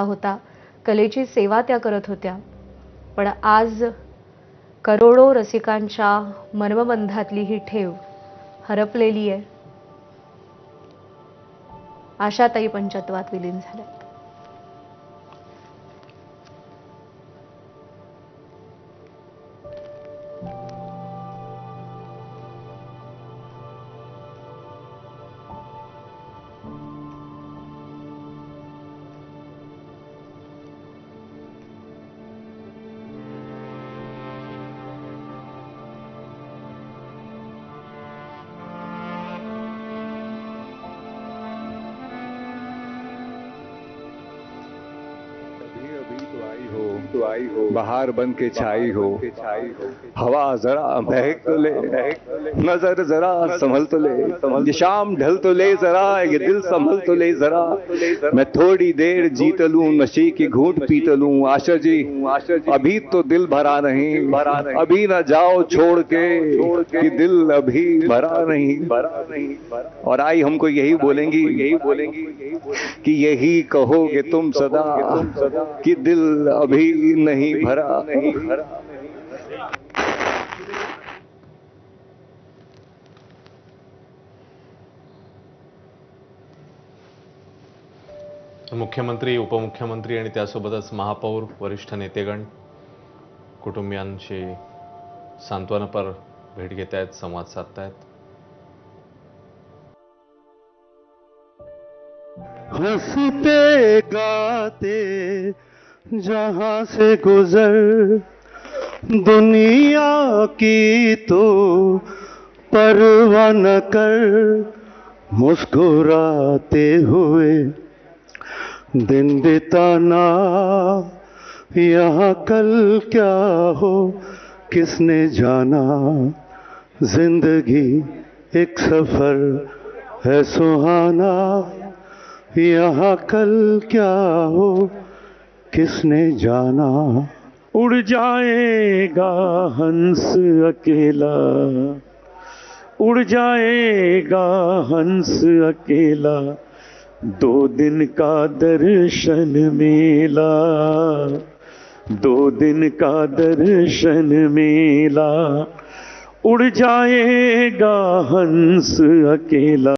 होता, कलेची सेवा त्या करत होत्या. पण आज करोडो रसिकांच्या मनोबंधातली ही ठेव हरपलेली आहे. आशाताई पंचत्वात विलीन झाल्या. तो आई हो बाहर बन के छाई हो हवा जरा महक तो ले नजर जरा संभल तो ले ये शाम ढल तो ले जरा ये दिल संभल तो ले जरा मैं थोड़ी देर जीत लूं नशे की घूंट पीत लूं आशा जी अभी तो दिल भरा नहीं अभी ना जाओ छोड़ के कि दिल अभी भरा नहीं और आई हमको यही बोलेंगी कि यही कहोगे तुम सदा कि दिल अभी नहीं भरा। मुख्यमंत्री उपमुख्यमंत्री आणि त्यासोबतच महापौर वरिष्ठ नेतेगण कुटुंबियांशी सांत्वनपर भेट घेत आहेत, संवाद साधत आहेत. हंसते गाते जहां से गुजर दुनिया की तो परवाह न कर मुस्कुराते हुए दिन बिताना यहाँ कल क्या हो किसने जाना जिंदगी एक सफर है सुहाना यहाँ कल क्या हो किसने जाना उड़ जाएगा हंस अकेला उड़ जाएगा हंस अकेला 2 दिन का दर्शन मेला 2 दिन का दर्शन मेला उड़ जाएगा हंस अकेला।